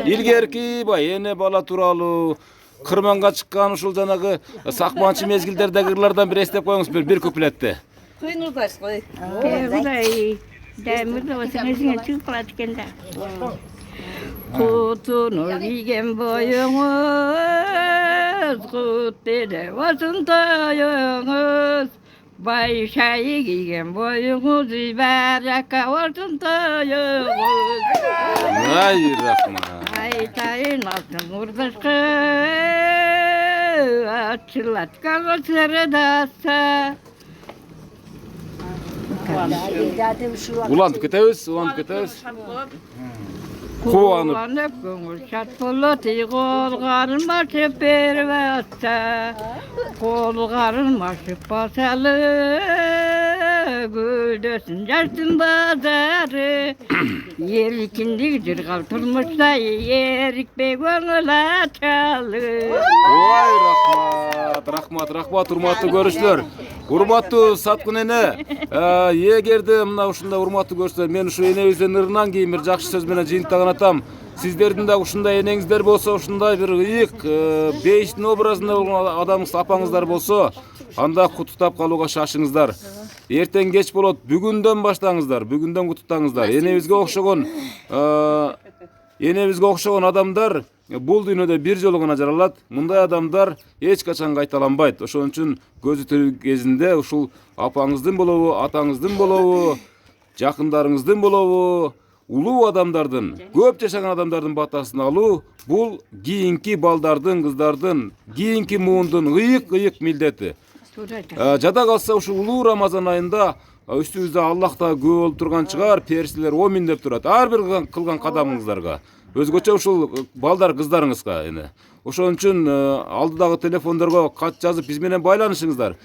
Илгерки эне бала тууралуу кырманга чыккан ушул жанагы сакманчы мезгилдердеги ырлардан бир эстеп коюңуз бир куплетти. Кыйнылдаш кой. Құдай, дәмірді осың өзіңе чүп қалады екен да. Құтыны киген бойыңыз, құт деді осын тойыңыз. Бай шайы киген бойыңыз, бар жаққа осын тойыңыз. Ай, рахмат. Айтайын алтын ұрдышқы, атшылатқан өсірі даса. Улантып кетебиз. Кубанып. Уланып көңіл шат болады, қолғарын машып беріп атса, қолғарын машып басалы, гүлдесін жаштың базары, еркіндік жүрғал тұрмышта, ерікпе көңіл ачалы. Ой, рахмат, урматтуу көрүүчүлөр. Урматтуу Саткын эне, эгерде мына ушундай урматтуу көрүүчүлөр, мен ушу энебиздин ырынан кийин бир жакшы сөз менен жыйынтыгын атам. Сиздердин да ушундай энеңиздер болсо, ушундай бир ыйык, бейиштин образында болгон адамыңыз, апаңыздар болсо, анда куттуктап калууга шашыңыздар. Эртең кеч болот, бүгүндөн баштаңыздар, бүгүндөн куттуктаңыздар. Энебизге окшогон адамдар бул дүйнөдө бир жолу гана жаралат. Мындай адамдар эч качан кайталанбайт. Ошон үчүн көзү тирүү кезинде ушул апаңыздын болобу, атаңыздын болобу, жакындарыңыздын болобу, улуу адамдардын, көп жашаган адамдардын батасын алуу бул кийинки балдардын, кыздардын, кийинки муундун ыйык милдети. Жада калса ушул улуу Рамазан айында үстүбүздө Аллах да күбө болуп турган чыгар, периштелер амин деп турат. Ар бир кылган кадамыңыздарга. Өзгөчө ушул балдар, кыздарыңызга эне. Ошон үчүн алдыдагы телефондорго кат жазып биз менен байланышыңыздар.